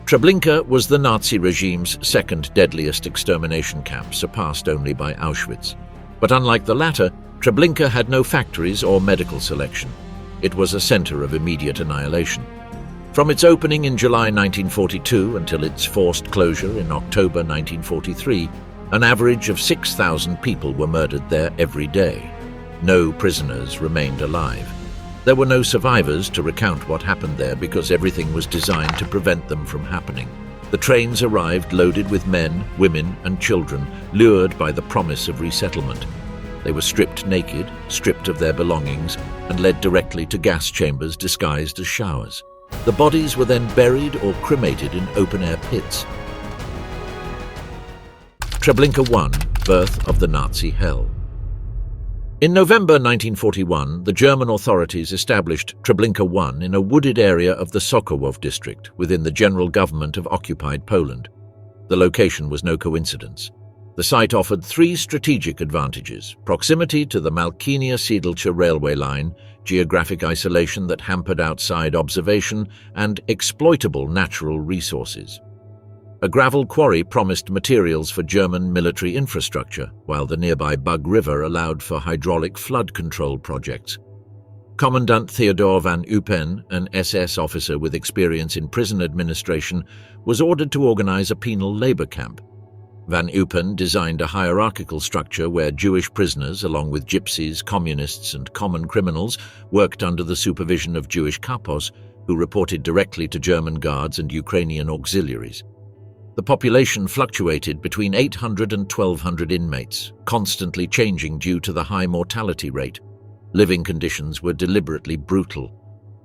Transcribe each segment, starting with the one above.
Treblinka was the Nazi regime's second deadliest extermination camp, surpassed only by Auschwitz. But unlike the latter, Treblinka had no factories or medical selection. It was a center of immediate annihilation. From its opening in July 1942 until its forced closure in October 1943, an average of 6,000 people were murdered there every day. No prisoners remained alive. There were no survivors to recount what happened there because everything was designed to prevent them from happening. The trains arrived loaded with men, women, and children, lured by the promise of resettlement. They were stripped naked, stripped of their belongings, and led directly to gas chambers disguised as showers. The bodies were then buried or cremated in open-air pits. Treblinka I, birth of the Nazi hell. In November 1941, the German authorities established Treblinka I in a wooded area of the Sokołów district within the general government of occupied Poland. The location was no coincidence. The site offered three strategic advantages: proximity to the Malkinia-Siedlce railway line, geographic isolation that hampered outside observation, and exploitable natural resources. A gravel quarry promised materials for German military infrastructure, while the nearby Bug River allowed for hydraulic flood control projects. Commandant Theodor van Eupen, an SS officer with experience in prison administration, was ordered to organize a penal labor camp. Van Eupen designed a hierarchical structure where Jewish prisoners, along with gypsies, communists, and common criminals, worked under the supervision of Jewish kapos, who reported directly to German guards and Ukrainian auxiliaries. The population fluctuated between 800 and 1,200 inmates, constantly changing due to the high mortality rate. Living conditions were deliberately brutal.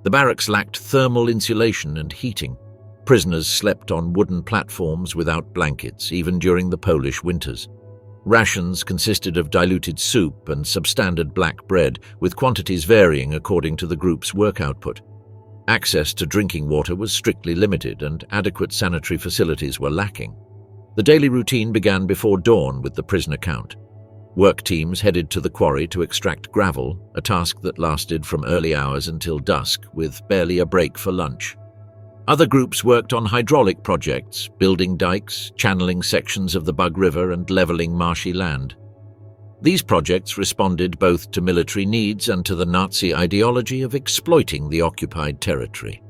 The barracks lacked thermal insulation and heating. Prisoners slept on wooden platforms without blankets, even during the Polish winters. Rations consisted of diluted soup and substandard black bread, with quantities varying according to the group's work output. Access to drinking water was strictly limited, and adequate sanitary facilities were lacking. The daily routine began before dawn with the prisoner count. Work teams headed to the quarry to extract gravel, a task that lasted from early hours until dusk, with barely a break for lunch. Other groups worked on hydraulic projects, building dikes, channeling sections of the Bug River, and leveling marshy land. These projects responded both to military needs and to the Nazi ideology of exploiting the occupied territory.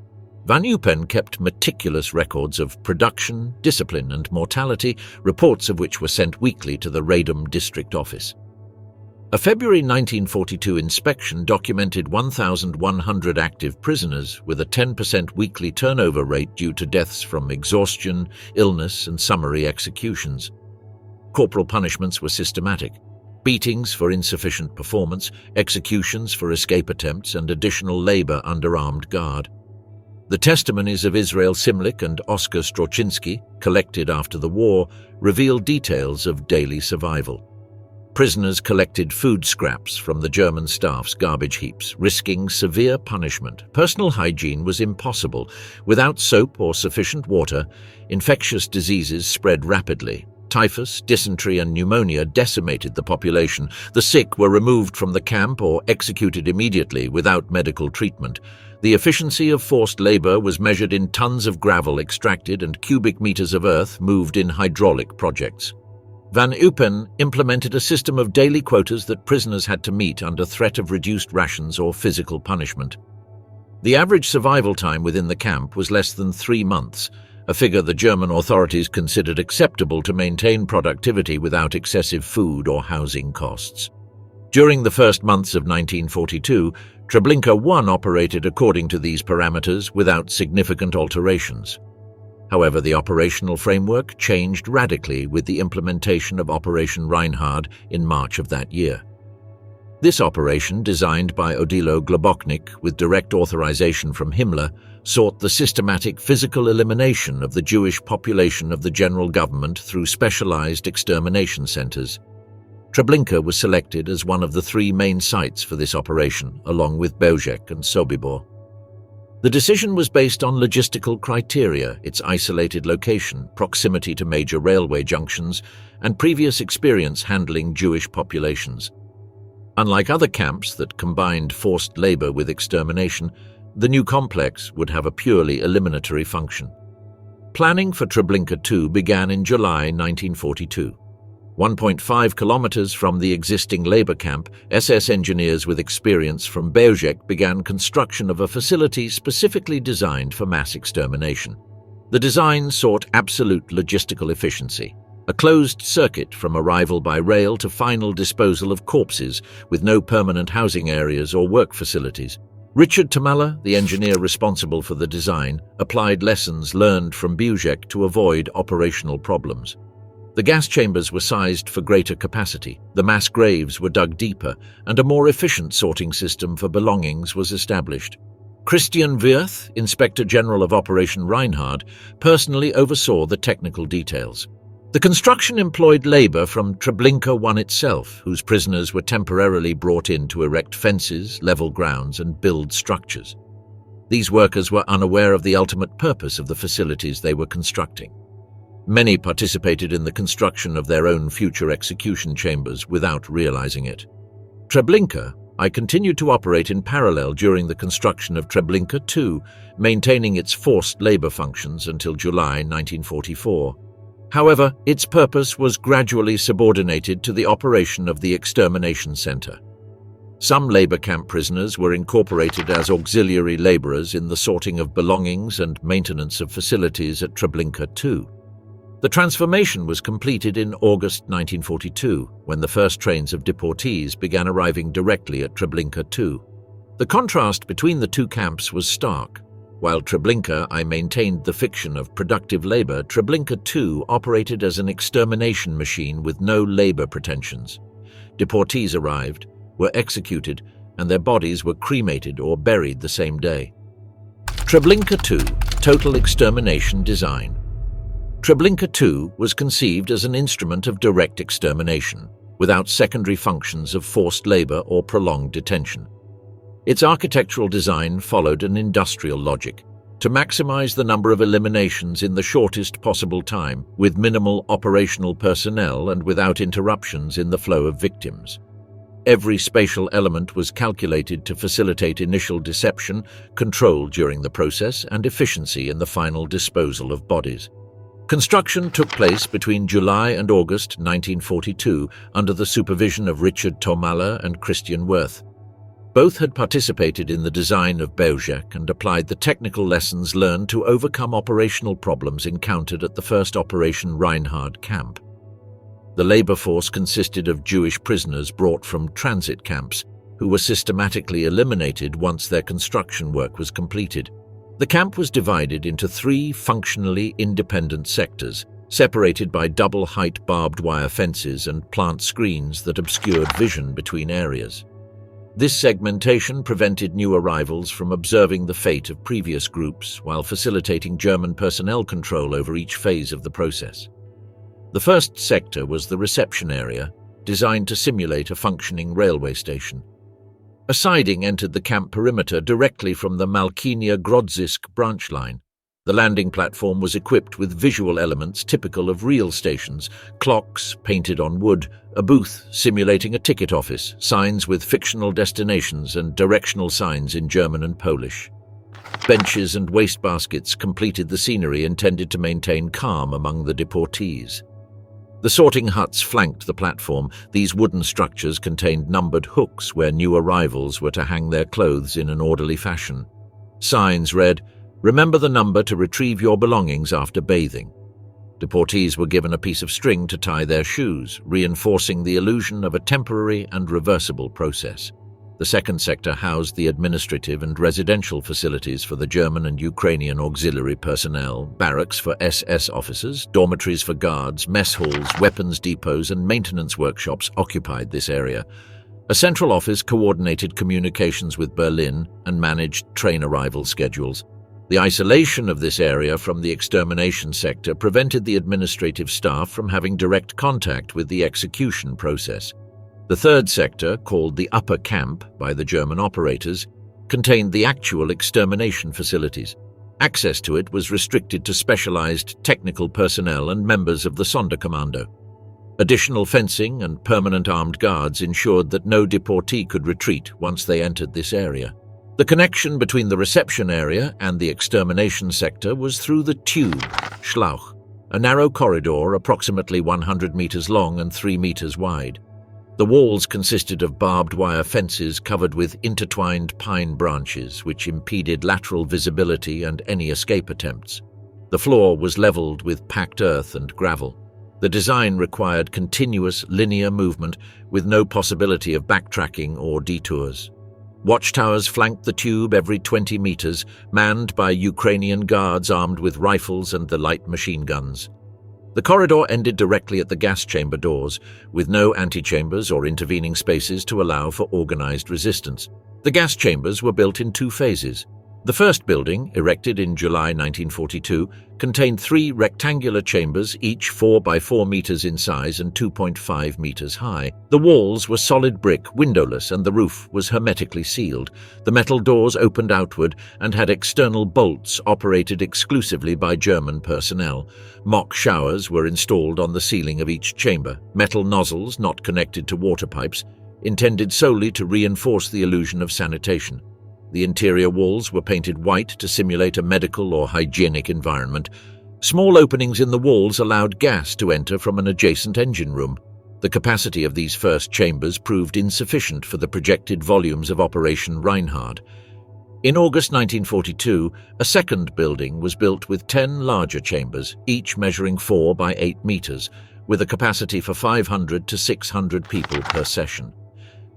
Van Eupen kept meticulous records of production, discipline, and mortality, reports of which were sent weekly to the Radom district office. A February 1942 inspection documented 1,100 active prisoners, with a 10% weekly turnover rate due to deaths from exhaustion, illness, and summary executions. Corporal punishments were systematic: beatings for insufficient performance, executions for escape attempts, and additional labor under armed guard. The testimonies of Israel Simlik and Oskar Stroczynski, collected after the war, reveal details of daily survival. Prisoners collected food scraps from the German staff's garbage heaps, risking severe punishment. Personal hygiene was impossible. Without soap or sufficient water, infectious diseases spread rapidly. Typhus, dysentery, and pneumonia decimated the population. The sick were removed from the camp or executed immediately without medical treatment. The efficiency of forced labor was measured in tons of gravel extracted and cubic meters of earth moved in hydraulic projects. Van Eupen implemented a system of daily quotas that prisoners had to meet under threat of reduced rations or physical punishment. The average survival time within the camp was less than 3 months, a figure the German authorities considered acceptable to maintain productivity without excessive food or housing costs. During the first months of 1942, Treblinka I operated according to these parameters without significant alterations. However, the operational framework changed radically with the implementation of Operation Reinhard in March of that year. This operation, designed by Odilo Globoknik with direct authorization from Himmler, sought the systematic physical elimination of the Jewish population of the general government through specialized extermination centers. Treblinka was selected as one of the 3 main sites for this operation, along with Bełżec and Sobibor. The decision was based on logistical criteria: its isolated location, proximity to major railway junctions, and previous experience handling Jewish populations. Unlike other camps that combined forced labor with extermination, the new complex would have a purely eliminatory function. Planning for Treblinka II began in July 1942. 1.5 kilometers from the existing labor camp, SS engineers with experience from Belzec began construction of a facility specifically designed for mass extermination. The design sought absolute logistical efficiency, a closed circuit from arrival by rail to final disposal of corpses with no permanent housing areas or work facilities. Richard Tamala, the engineer responsible for the design, applied lessons learned from Belzec to avoid operational problems. The gas chambers were sized for greater capacity, the mass graves were dug deeper, and a more efficient sorting system for belongings was established. Christian Wirth, Inspector General of Operation Reinhard, personally oversaw the technical details. The construction employed labor from Treblinka I itself, whose prisoners were temporarily brought in to erect fences, level grounds, and build structures. These workers were unaware of the ultimate purpose of the facilities they were constructing. Many participated in the construction of their own future execution chambers without realizing it. Treblinka I continued to operate in parallel during the construction of Treblinka II, maintaining its forced labor functions until July 1944. However, its purpose was gradually subordinated to the operation of the Extermination Center. Some labor camp prisoners were incorporated as auxiliary laborers in the sorting of belongings and maintenance of facilities at Treblinka II. The transformation was completed in August 1942, when the first trains of deportees began arriving directly at Treblinka II. The contrast between the two camps was stark. While Treblinka I maintained the fiction of productive labor, Treblinka II operated as an extermination machine with no labor pretensions. Deportees arrived, were executed, and their bodies were cremated or buried the same day. Treblinka II, Total Extermination Design. Treblinka II was conceived as an instrument of direct extermination, without secondary functions of forced labor or prolonged detention. Its architectural design followed an industrial logic, to maximize the number of eliminations in the shortest possible time, with minimal operational personnel and without interruptions in the flow of victims. Every spatial element was calculated to facilitate initial deception, control during the process, and efficiency in the final disposal of bodies. Construction took place between July and August 1942 under the supervision of Richard Tamala and Christian Wirth. Both had participated in the design of Belzec and applied the technical lessons learned to overcome operational problems encountered at the first Operation Reinhard camp. The labor force consisted of Jewish prisoners brought from transit camps, who were systematically eliminated once their construction work was completed. The camp was divided into 3 functionally independent sectors, separated by double-height barbed wire fences and plant screens that obscured vision between areas. This segmentation prevented new arrivals from observing the fate of previous groups while facilitating German personnel control over each phase of the process. The first sector was the reception area, designed to simulate a functioning railway station. A siding entered the camp perimeter directly from the Malkinia-Grodzisk branch line. The landing platform was equipped with visual elements typical of real stations: clocks painted on wood, a booth simulating a ticket office, signs with fictional destinations and directional signs in German and Polish. Benches and wastebaskets completed the scenery intended to maintain calm among the deportees. The sorting huts flanked the platform. These wooden structures contained numbered hooks where new arrivals were to hang their clothes in an orderly fashion. Signs read, "Remember the number to retrieve your belongings after bathing." Deportees were given a piece of string to tie their shoes, reinforcing the illusion of a temporary and reversible process. The second sector housed the administrative and residential facilities for the German and Ukrainian auxiliary personnel, barracks for SS officers, dormitories for guards, mess halls, weapons depots, and maintenance workshops occupied this area. A central office coordinated communications with Berlin and managed train arrival schedules. The isolation of this area from the extermination sector prevented the administrative staff from having direct contact with the execution process. The third sector, called the Upper Camp by the German operators, contained the actual extermination facilities. Access to it was restricted to specialized technical personnel and members of the Sonderkommando. Additional fencing and permanent armed guards ensured that no deportee could retreat once they entered this area. The connection between the reception area and the extermination sector was through the tube, Schlauch, a narrow corridor approximately 100 meters long and 3 meters wide. The walls consisted of barbed wire fences covered with intertwined pine branches, which impeded lateral visibility and any escape attempts. The floor was leveled with packed earth and gravel. The design required continuous linear movement with no possibility of backtracking or detours. Watchtowers flanked the tube every 20 meters, manned by Ukrainian guards armed with rifles and the light machine guns. The corridor ended directly at the gas chamber doors, with no antechambers or intervening spaces to allow for organized resistance. The gas chambers were built in 2 phases. The first building, erected in July 1942, contained 3 rectangular chambers, each 4 by 4 meters in size and 2.5 meters high. The walls were solid brick, windowless, and the roof was hermetically sealed. The metal doors opened outward and had external bolts operated exclusively by German personnel. Mock showers were installed on the ceiling of each chamber, metal nozzles not connected to water pipes, intended solely to reinforce the illusion of sanitation. The interior walls were painted white to simulate a medical or hygienic environment. Small openings in the walls allowed gas to enter from an adjacent engine room. The capacity of these first chambers proved insufficient for the projected volumes of Operation Reinhard. In August 1942, a second building was built with 10 larger chambers, each measuring 4 by 8 meters, with a capacity for 500 to 600 people per session.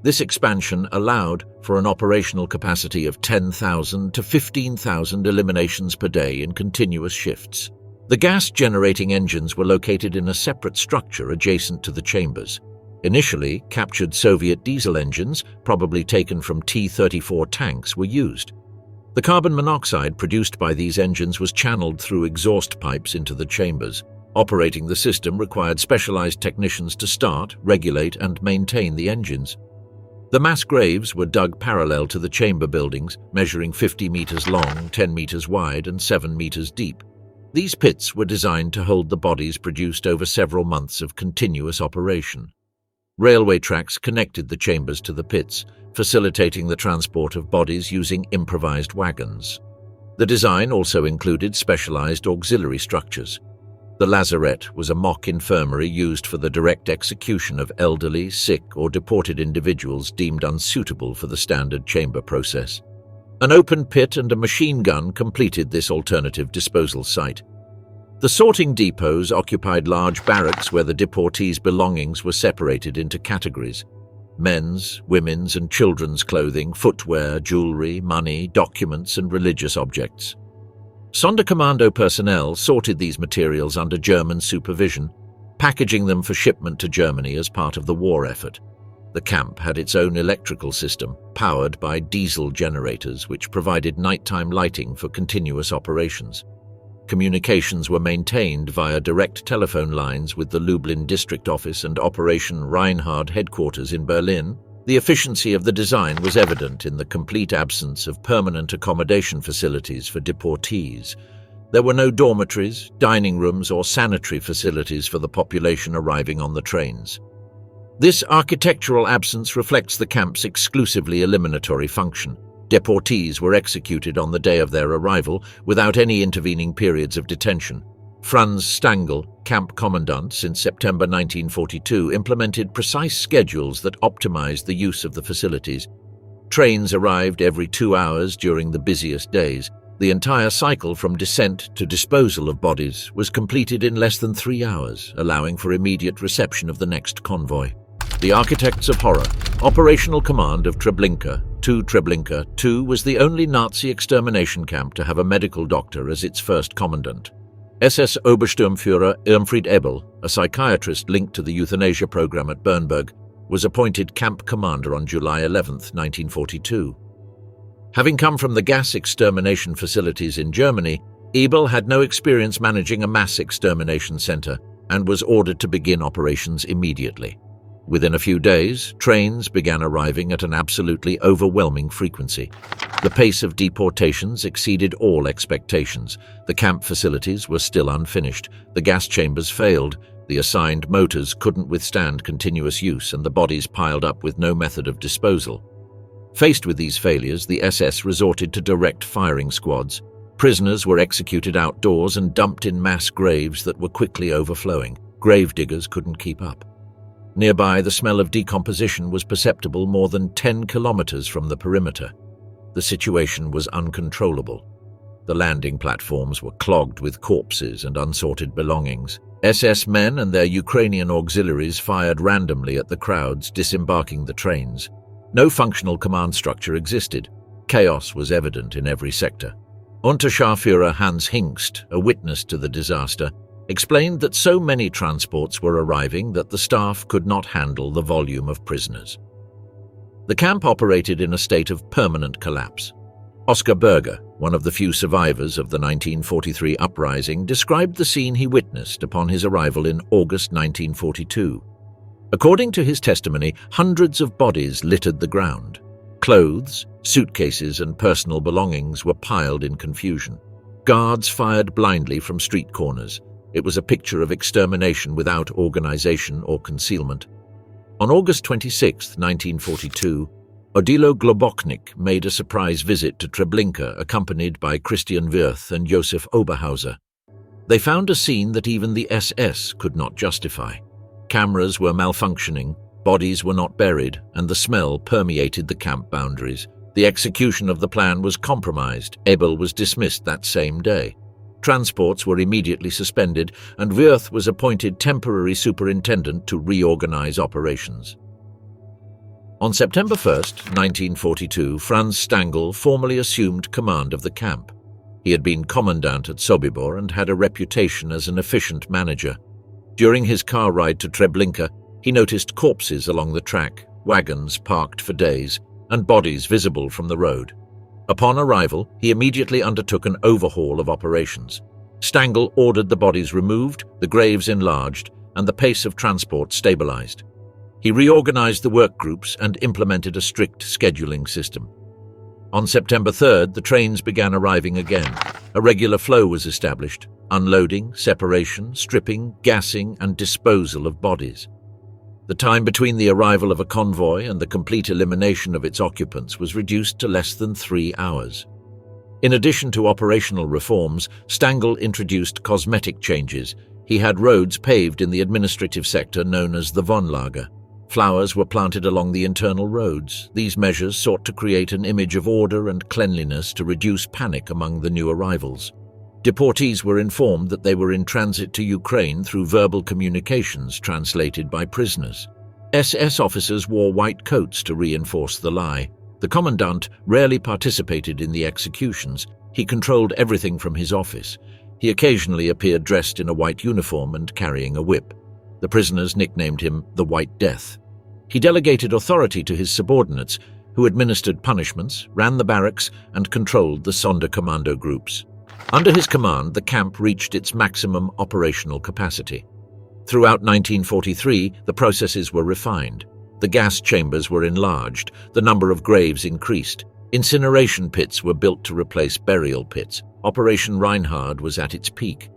This expansion allowed for an operational capacity of 10,000 to 15,000 eliminations per day in continuous shifts. The gas-generating engines were located in a separate structure adjacent to the chambers. Initially, captured Soviet diesel engines, probably taken from T-34 tanks, were used. The carbon monoxide produced by these engines was channeled through exhaust pipes into the chambers. Operating the system required specialized technicians to start, regulate, and maintain the engines. The mass graves were dug parallel to the chamber buildings, measuring 50 meters long, 10 meters wide, and 7 meters deep. These pits were designed to hold the bodies produced over several months of continuous operation. Railway tracks connected the chambers to the pits, facilitating the transport of bodies using improvised wagons. The design also included specialized auxiliary structures. The lazaret was a mock infirmary used for the direct execution of elderly, sick, or deported individuals deemed unsuitable for the standard chamber process. An open pit and a machine gun completed this alternative disposal site. The sorting depots occupied large barracks where the deportees' belongings were separated into categories: men's, women's, and children's clothing, footwear, jewelry, money, documents, and religious objects. Sonderkommando personnel sorted these materials under German supervision, packaging them for shipment to Germany as part of the war effort. The camp had its own electrical system, powered by diesel generators, which provided nighttime lighting for continuous operations. Communications were maintained via direct telephone lines with the Lublin District Office and Operation Reinhard headquarters in Berlin. The efficiency of the design was evident in the complete absence of permanent accommodation facilities for deportees. There were no dormitories, dining rooms, or sanitary facilities for the population arriving on the trains. This architectural absence reflects the camp's exclusively eliminatory function. Deportees were executed on the day of their arrival without any intervening periods of detention. Franz Stangl, camp commandant since September 1942, implemented precise schedules that optimized the use of the facilities. Trains arrived every 2 hours during the busiest days. The entire cycle from descent to disposal of bodies was completed in less than 3 hours, allowing for immediate reception of the next convoy. The Architects of Horror. Operational Command of Treblinka. Treblinka II was the only Nazi extermination camp to have a medical doctor as its first commandant. SS Obersturmführer Irmfried Ebel, a psychiatrist linked to the euthanasia program at Bernburg, was appointed camp commander on July 11, 1942. Having come from the gas extermination facilities in Germany, Ebel had no experience managing a mass extermination center and was ordered to begin operations immediately. Within a few days, trains began arriving at an absolutely overwhelming frequency. The pace of deportations exceeded all expectations. The camp facilities were still unfinished. The gas chambers failed. The assigned motors couldn't withstand continuous use, and the bodies piled up with no method of disposal. Faced with these failures, the SS resorted to direct firing squads. Prisoners were executed outdoors and dumped in mass graves that were quickly overflowing. Gravediggers couldn't keep up. Nearby, the smell of decomposition was perceptible more than 10 kilometers from the perimeter. The situation was uncontrollable. The landing platforms were clogged with corpses and unsorted belongings. SS men and their Ukrainian auxiliaries fired randomly at the crowds disembarking the trains. No functional command structure existed. Chaos was evident in every sector. Unterscharführer Hans Hingst, a witness to the disaster, explained that so many transports were arriving that the staff could not handle the volume of prisoners. The camp operated in a state of permanent collapse. Oskar Berger, one of the few survivors of the 1943 uprising, described the scene he witnessed upon his arrival in August 1942. According to his testimony, hundreds of bodies littered the ground. Clothes, suitcases, and personal belongings were piled in confusion. Guards fired blindly from street corners. It was a picture of extermination without organization or concealment. On August 26, 1942, Odilo Globoknik made a surprise visit to Treblinka accompanied by Christian Wirth and Josef Oberhauser. They found a scene that even the SS could not justify. Cameras were malfunctioning, bodies were not buried, and the smell permeated the camp boundaries. The execution of the plan was compromised. Ebel was dismissed that same day. Transports were immediately suspended, and Wirth was appointed temporary superintendent to reorganize operations. On September 1, 1942, Franz Stangl formally assumed command of the camp. He had been commandant at Sobibor and had a reputation as an efficient manager. During his car ride to Treblinka, he noticed corpses along the track, wagons parked for days, and bodies visible from the road. Upon arrival, he immediately undertook an overhaul of operations. Stangl ordered the bodies removed, the graves enlarged, and the pace of transport stabilized. He reorganized the work groups and implemented a strict scheduling system. On September 3rd, the trains began arriving again. A regular flow was established: unloading, separation, stripping, gassing, and disposal of bodies. The time between the arrival of a convoy and the complete elimination of its occupants was reduced to less than 3 hours. In addition to operational reforms, Stangl introduced cosmetic changes. He had roads paved in the administrative sector known as the Wohnlager. Flowers were planted along the internal roads. These measures sought to create an image of order and cleanliness to reduce panic among the new arrivals. Deportees were informed that they were in transit to Ukraine through verbal communications translated by prisoners. SS officers wore white coats to reinforce the lie. The commandant rarely participated in the executions. He controlled everything from his office. He occasionally appeared dressed in a white uniform and carrying a whip. The prisoners nicknamed him the White Death. He delegated authority to his subordinates, who administered punishments, ran the barracks, and controlled the Sonderkommando groups. Under his command, the camp reached its maximum operational capacity. Throughout 1943, the processes were refined. The gas chambers were enlarged, the number of graves increased. Incineration pits were built to replace burial pits. Operation Reinhard was at its peak.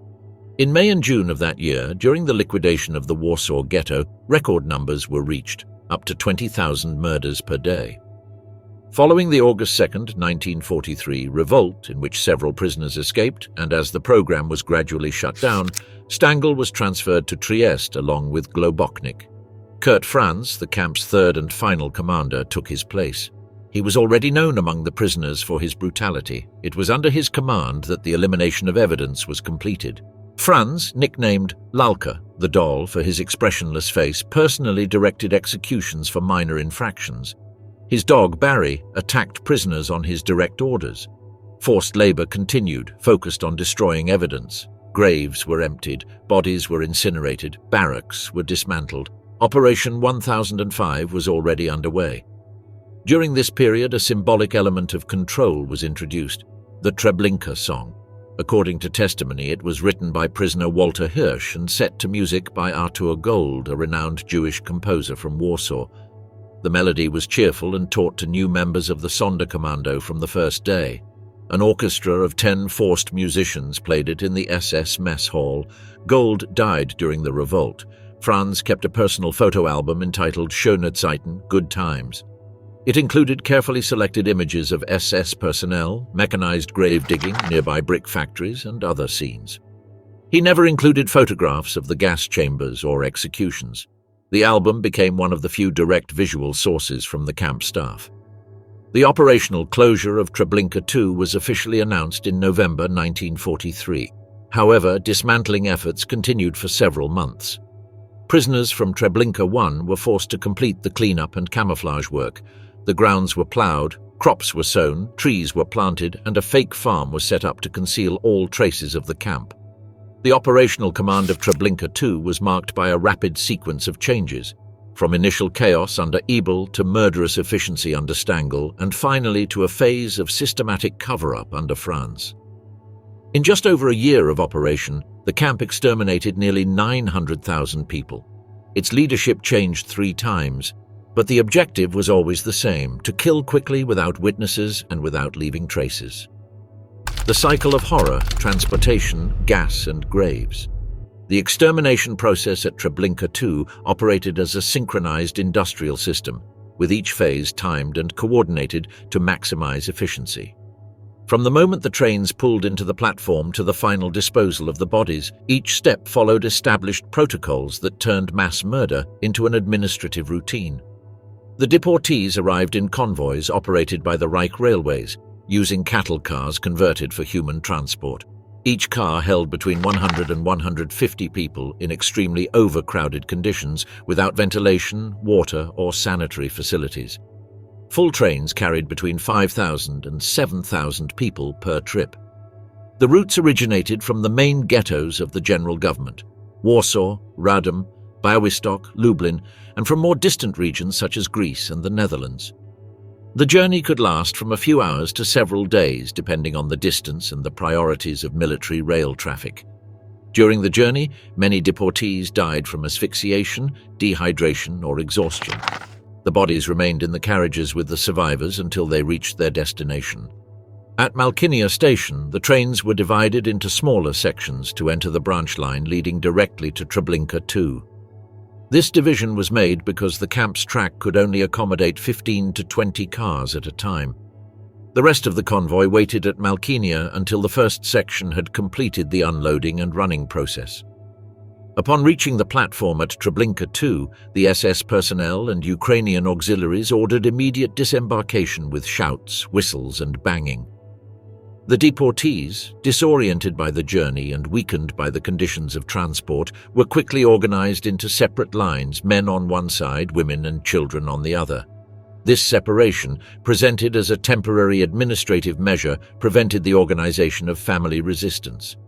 In May and June of that year, during the liquidation of the Warsaw Ghetto, record numbers were reached, up to 20,000 murders per day. Following the August 2, 1943 revolt, in which several prisoners escaped, and as the program was gradually shut down, Stangl was transferred to Trieste along with Globoknik. Kurt Franz, the camp's third and final commander, took his place. He was already known among the prisoners for his brutality. It was under his command that the elimination of evidence was completed. Franz, nicknamed Lalka, the doll for his expressionless face, personally directed executions for minor infractions. His dog, Barry, attacked prisoners on his direct orders. Forced labor continued, focused on destroying evidence. Graves were emptied, bodies were incinerated, barracks were dismantled. Operation 1005 was already underway. During this period, a symbolic element of control was introduced: the Treblinka song. According to testimony, it was written by prisoner Walter Hirsch and set to music by Artur Gold, a renowned Jewish composer from Warsaw. The melody was cheerful and taught to new members of the Sonderkommando from the first day. An orchestra of 10 forced musicians played it in the SS mess hall. Gold died during the revolt. Franz kept a personal photo album entitled Schöne Zeiten, Good Times. It included carefully selected images of SS personnel, mechanized grave digging, nearby brick factories, and other scenes. He never included photographs of the gas chambers or executions. The album became one of the few direct visual sources from the camp staff. The operational closure of Treblinka II was officially announced in November 1943. However, dismantling efforts continued for several months. Prisoners from Treblinka I were forced to complete the cleanup and camouflage work. The grounds were ploughed, crops were sown, trees were planted, and a fake farm was set up to conceal all traces of the camp. The operational command of Treblinka II was marked by a rapid sequence of changes, from initial chaos under Ebel to murderous efficiency under Stangl, and finally to a phase of systematic cover-up under Franz. In just over a year of operation, the camp exterminated nearly 900,000 people. Its leadership changed 3 times, but the objective was always the same: to kill quickly without witnesses and without leaving traces. The cycle of horror, transportation, gas, and graves. The extermination process at Treblinka II operated as a synchronized industrial system, with each phase timed and coordinated to maximize efficiency. From the moment the trains pulled into the platform to the final disposal of the bodies, each step followed established protocols that turned mass murder into an administrative routine. The deportees arrived in convoys operated by the Reich railways, using cattle cars converted for human transport. Each car held between 100 and 150 people in extremely overcrowded conditions, without ventilation, water, or sanitary facilities. Full trains carried between 5,000 and 7,000 people per trip. The routes originated from the main ghettos of the general government: Warsaw, Radom, Białystok, Lublin, and from more distant regions such as Greece and the Netherlands. The journey could last from a few hours to several days, depending on the distance and the priorities of military rail traffic. During the journey, many deportees died from asphyxiation, dehydration, or exhaustion. The bodies remained in the carriages with the survivors until they reached their destination. At Malkinia station, the trains were divided into smaller sections to enter the branch line leading directly to Treblinka II. This division was made because the camp's track could only accommodate 15 to 20 cars at a time. The rest of the convoy waited at Malkinia until the first section had completed the unloading and running process. Upon reaching the platform at Treblinka II, the SS personnel and Ukrainian auxiliaries ordered immediate disembarkation with shouts, whistles, and banging. The deportees, disoriented by the journey and weakened by the conditions of transport, were quickly organized into separate lines, men on one side, women and children on the other. This separation, presented as a temporary administrative measure, prevented the organization of family resistance.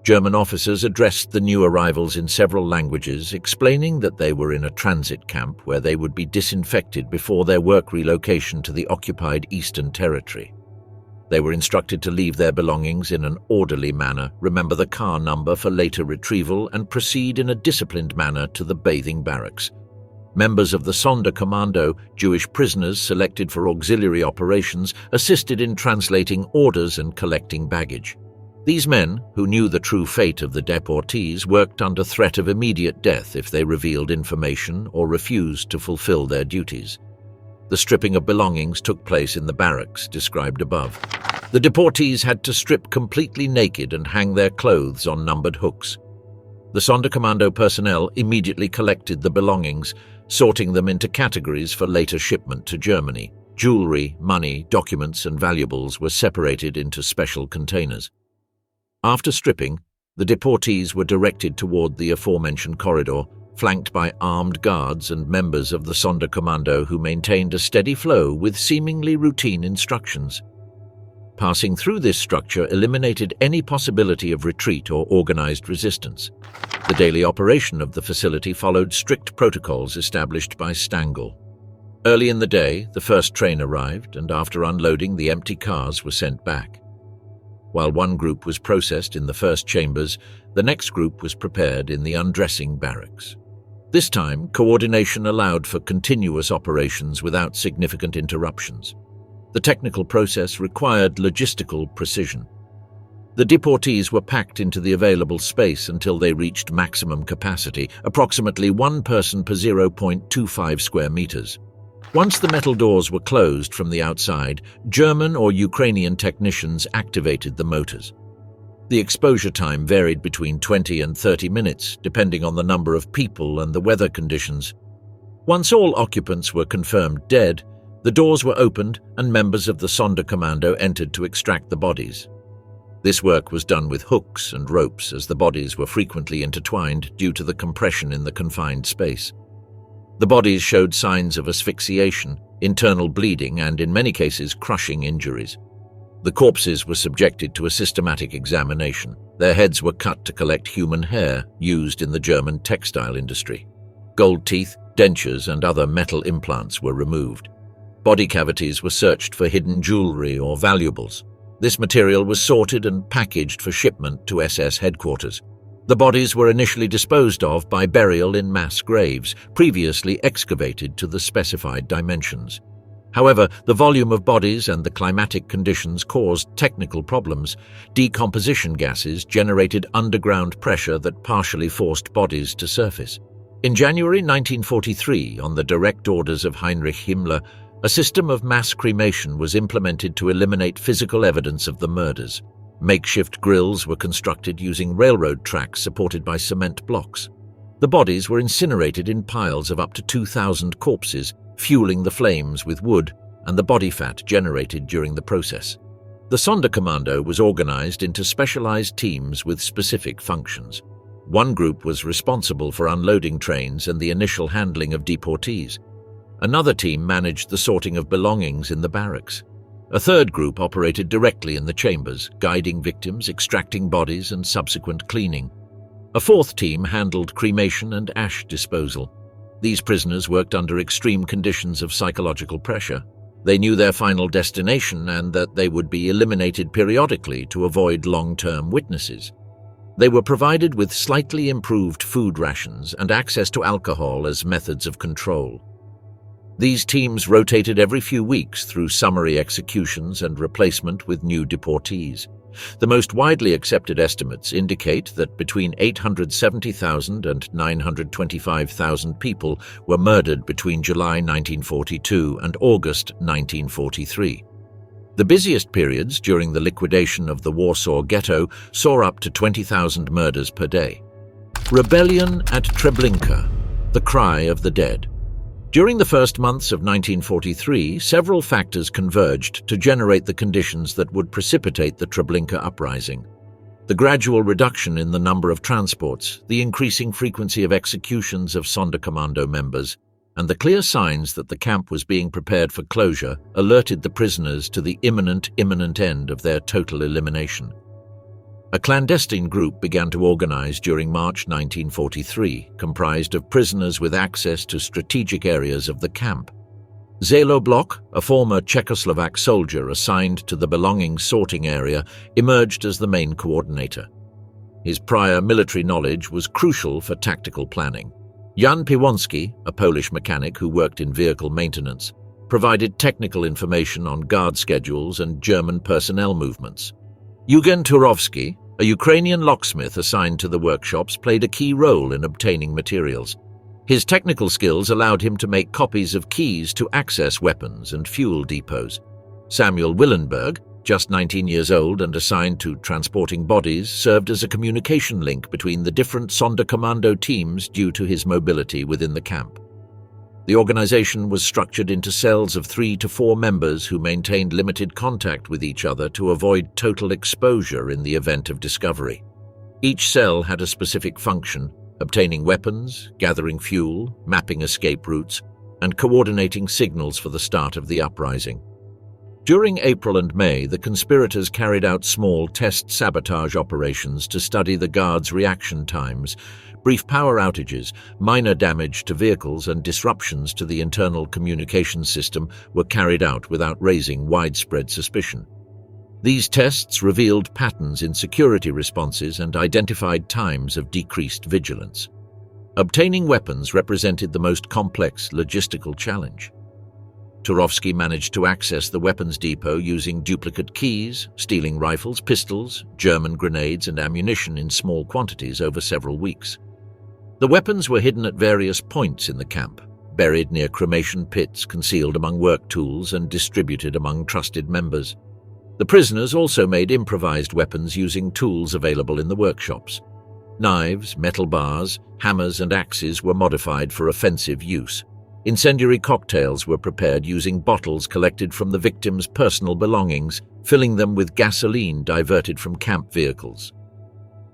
German officers addressed the new arrivals in several languages, explaining that they were in a transit camp where they would be disinfected before their work relocation to the occupied Eastern Territory. They were instructed to leave their belongings in an orderly manner, remember the car number for later retrieval, and proceed in a disciplined manner to the bathing barracks. Members of the Sonderkommando, Jewish prisoners selected for auxiliary operations, assisted in translating orders and collecting baggage. These men, who knew the true fate of the deportees, worked under threat of immediate death if they revealed information or refused to fulfill their duties. The stripping of belongings took place in the barracks, described above. The deportees had to strip completely naked and hang their clothes on numbered hooks. The Sonderkommando personnel immediately collected the belongings, sorting them into categories for later shipment to Germany. Jewelry, money, documents, and valuables were separated into special containers. After stripping, the deportees were directed toward the aforementioned corridor, flanked by armed guards and members of the Sonderkommando who maintained a steady flow with seemingly routine instructions. Passing through this structure eliminated any possibility of retreat or organized resistance. The daily operation of the facility followed strict protocols established by Stangl. Early in the day, the first train arrived, and after unloading, the empty cars were sent back. While one group was processed in the first chambers, the next group was prepared in the undressing barracks. This time, coordination allowed for continuous operations without significant interruptions. The technical process required logistical precision. The deportees were packed into the available space until they reached maximum capacity, approximately one person per 0.25 square meters. Once the metal doors were closed from the outside, German or Ukrainian technicians activated the motors. The exposure time varied between 20 and 30 minutes, depending on the number of people and the weather conditions. Once all occupants were confirmed dead, the doors were opened and members of the Sonderkommando entered to extract the bodies. This work was done with hooks and ropes, as the bodies were frequently intertwined due to the compression in the confined space. The bodies showed signs of asphyxiation, internal bleeding, and in many cases crushing injuries. The corpses were subjected to a systematic examination. Their heads were cut to collect human hair used in the German textile industry. Gold teeth, dentures, and other metal implants were removed. Body cavities were searched for hidden jewelry or valuables. This material was sorted and packaged for shipment to SS headquarters. The bodies were initially disposed of by burial in mass graves, previously excavated to the specified dimensions. However, the volume of bodies and the climatic conditions caused technical problems. Decomposition gases generated underground pressure that partially forced bodies to surface. In January 1943, on the direct orders of Heinrich Himmler, a system of mass cremation was implemented to eliminate physical evidence of the murders. Makeshift grills were constructed using railroad tracks supported by cement blocks. The bodies were incinerated in piles of up to 2,000 corpses, fueling the flames with wood and the body fat generated during the process. The Sonderkommando was organized into specialized teams with specific functions. One group was responsible for unloading trains and the initial handling of deportees. Another team managed the sorting of belongings in the barracks. A third group operated directly in the chambers, guiding victims, extracting bodies, and subsequent cleaning. A fourth team handled cremation and ash disposal. These prisoners worked under extreme conditions of psychological pressure. They knew their final destination and that they would be eliminated periodically to avoid long-term witnesses. They were provided with slightly improved food rations and access to alcohol as methods of control. These teams rotated every few weeks through summary executions and replacement with new deportees. The most widely accepted estimates indicate that between 870,000 and 925,000 people were murdered between July 1942 and August 1943. The busiest periods during the liquidation of the Warsaw Ghetto saw up to 20,000 murders per day. Rebellion at Treblinka, the cry of the dead. During the first months of 1943, several factors converged to generate the conditions that would precipitate the Treblinka uprising. The gradual reduction in the number of transports, the increasing frequency of executions of Sonderkommando members, and the clear signs that the camp was being prepared for closure alerted the prisoners to the imminent end of their total elimination. A clandestine group began to organize during March 1943, comprised of prisoners with access to strategic areas of the camp. Zelo Blok, a former Czechoslovak soldier assigned to the belongings sorting area, emerged as the main coordinator. His prior military knowledge was crucial for tactical planning. Jan Piłonski, a Polish mechanic who worked in vehicle maintenance, provided technical information on guard schedules and German personnel movements. Eugen Turovsky, a Ukrainian locksmith assigned to the workshops, played a key role in obtaining materials. His technical skills allowed him to make copies of keys to access weapons and fuel depots. Samuel Willenberg, just 19 years old and assigned to transporting bodies, served as a communication link between the different Sonderkommando teams due to his mobility within the camp. The organization was structured into cells of 3 to 4 members who maintained limited contact with each other to avoid total exposure in the event of discovery. Each cell had a specific function: obtaining weapons, gathering fuel, mapping escape routes, and coordinating signals for the start of the uprising. During April and May, the conspirators carried out small test sabotage operations to study the guards' reaction times. Brief power outages, minor damage to vehicles, and disruptions to the internal communication system were carried out without raising widespread suspicion. These tests revealed patterns in security responses and identified times of decreased vigilance. Obtaining weapons represented the most complex logistical challenge. Turovsky managed to access the weapons depot using duplicate keys, stealing rifles, pistols, German grenades, and ammunition in small quantities over several weeks. The weapons were hidden at various points in the camp: buried near cremation pits concealed among work tools and distributed among trusted members. The prisoners also made improvised weapons using tools available in the workshops. Knives, metal bars, hammers and axes were modified for offensive use. Incendiary cocktails were prepared using bottles collected from the victims' personal belongings, filling them with gasoline diverted from camp vehicles.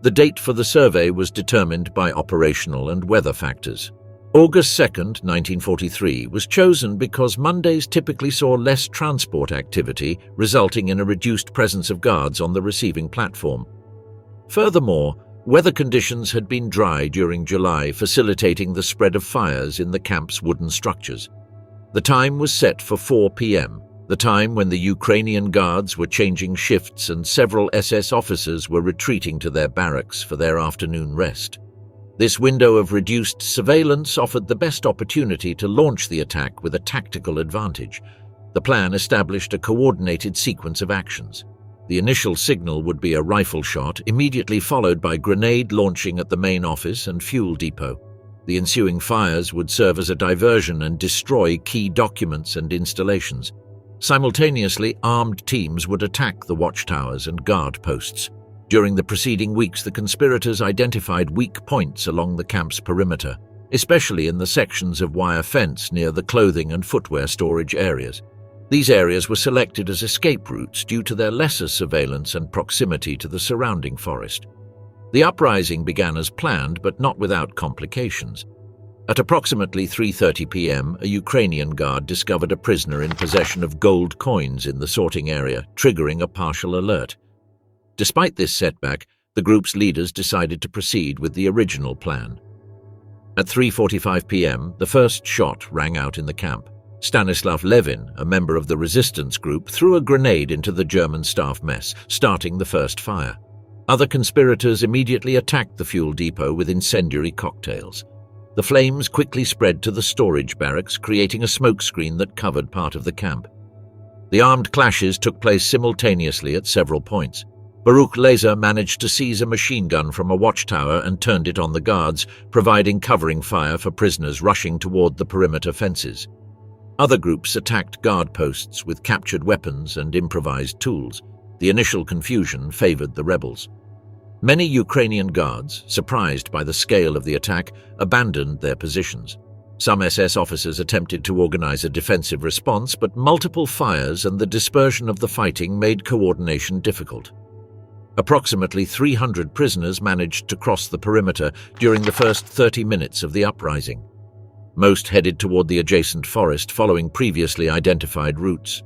The date for the survey was determined by operational and weather factors. August 2, 1943 was chosen because Mondays typically saw less transport activity, resulting in a reduced presence of guards on the receiving platform. Furthermore, weather conditions had been dry during July, facilitating the spread of fires in the camp's wooden structures. The time was set for 4 p.m., the time when the Ukrainian guards were changing shifts and several SS officers were retreating to their barracks for their afternoon rest. This window of reduced surveillance offered the best opportunity to launch the attack with a tactical advantage. The plan established a coordinated sequence of actions. The initial signal would be a rifle shot, immediately followed by grenade launching at the main office and fuel depot. The ensuing fires would serve as a diversion and destroy key documents and installations. Simultaneously, armed teams would attack the watchtowers and guard posts. During the preceding weeks, the conspirators identified weak points along the camp's perimeter, especially in the sections of wire fence near the clothing and footwear storage areas. These areas were selected as escape routes due to their lesser surveillance and proximity to the surrounding forest. The uprising began as planned, but not without complications. At approximately 3:30 p.m., a Ukrainian guard discovered a prisoner in possession of gold coins in the sorting area, triggering a partial alert. Despite this setback, the group's leaders decided to proceed with the original plan. At 3:45 p.m., the first shot rang out in the camp. Stanislav Levin, a member of the resistance group, threw a grenade into the German staff mess, starting the first fire. Other conspirators immediately attacked the fuel depot with incendiary cocktails. The flames quickly spread to the storage barracks, creating a smokescreen that covered part of the camp. The armed clashes took place simultaneously at several points. Baruch Laser managed to seize a machine gun from a watchtower and turned it on the guards, providing covering fire for prisoners rushing toward the perimeter fences. Other groups attacked guard posts with captured weapons and improvised tools. The initial confusion favored the rebels. Many Ukrainian guards, surprised by the scale of the attack, abandoned their positions. Some SS officers attempted to organize a defensive response, but multiple fires and the dispersion of the fighting made coordination difficult. Approximately 300 prisoners managed to cross the perimeter during the first 30 minutes of the uprising. Most headed toward the adjacent forest following previously identified routes.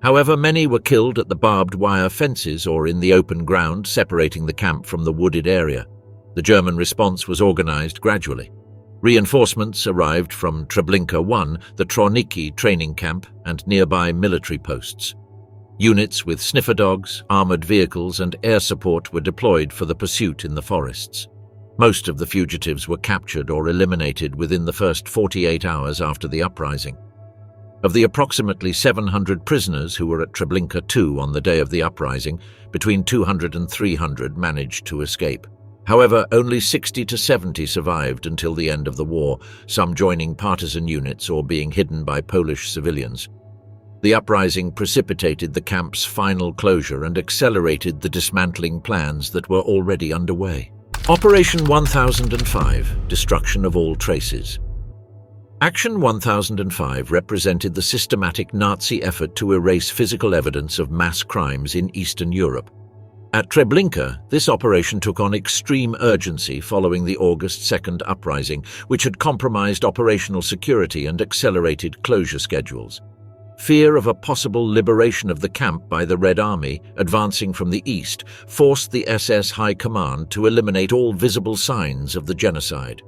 However, many were killed at the barbed wire fences or in the open ground separating the camp from the wooded area. The German response was organized gradually. Reinforcements arrived from Treblinka I, the Troniki training camp, and nearby military posts. Units with sniffer dogs, armored vehicles, and air support were deployed for the pursuit in the forests. Most of the fugitives were captured or eliminated within the first 48 hours after the uprising. Of the approximately 700 prisoners who were at Treblinka II on the day of the uprising, between 200 and 300 managed to escape. However, only 60 to 70 survived until the end of the war, some joining partisan units or being hidden by Polish civilians. The uprising precipitated the camp's final closure and accelerated the dismantling plans that were already underway. Operation 1005, Destruction of All Traces. Action 1005 represented the systematic Nazi effort to erase physical evidence of mass crimes in Eastern Europe. At Treblinka, this operation took on extreme urgency following the August 2nd uprising, which had compromised operational security and accelerated closure schedules. Fear of a possible liberation of the camp by the Red Army, advancing from the east, forced the SS High Command to eliminate all visible signs of the genocide.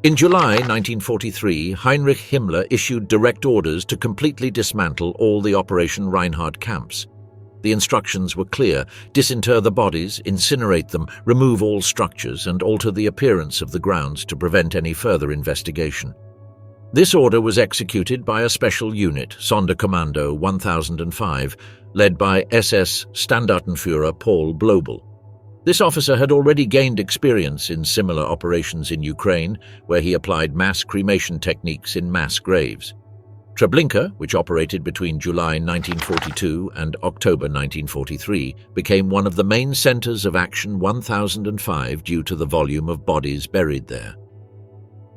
In July 1943, Heinrich Himmler issued direct orders to completely dismantle all the Operation Reinhard camps. The instructions were clear: disinter the bodies, incinerate them, remove all structures, and alter the appearance of the grounds to prevent any further investigation. This order was executed by a special unit, Sonderkommando 1005, led by SS Standartenführer Paul Blobel. This officer had already gained experience in similar operations in Ukraine, where he applied mass cremation techniques in mass graves. Treblinka, which operated between July 1942 and October 1943, became one of the main centers of Action 1005 due to the volume of bodies buried there.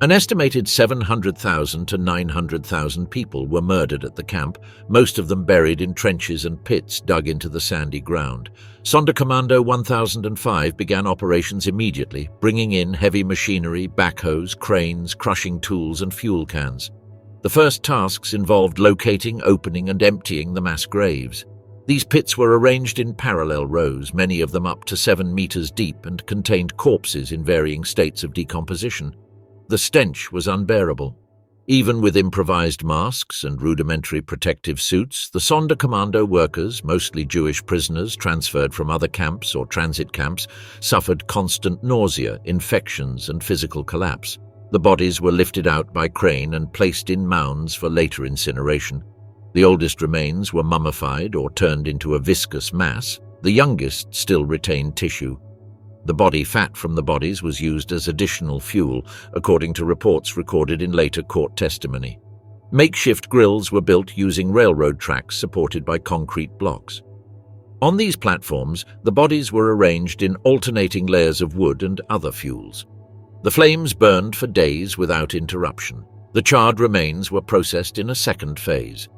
An estimated 700,000 to 900,000 people were murdered at the camp, most of them buried in trenches and pits dug into the sandy ground. Sonderkommando 1005 began operations immediately, bringing in heavy machinery, backhoes, cranes, crushing tools and fuel cans. The first tasks involved locating, opening and emptying the mass graves. These pits were arranged in parallel rows, many of them up to 7 meters deep, and contained corpses in varying states of decomposition. The stench was unbearable. Even with improvised masks and rudimentary protective suits, the Sonderkommando workers, mostly Jewish prisoners transferred from other camps or transit camps, suffered constant nausea, infections and physical collapse. The bodies were lifted out by crane and placed in mounds for later incineration. The oldest remains were mummified or turned into a viscous mass. The youngest still retained tissue. The body fat from the bodies was used as additional fuel, according to reports recorded in later court testimony. Makeshift grills were built using railroad tracks supported by concrete blocks. On these platforms, the bodies were arranged in alternating layers of wood and other fuels. The flames burned for days without interruption. The charred remains were processed in a second phase.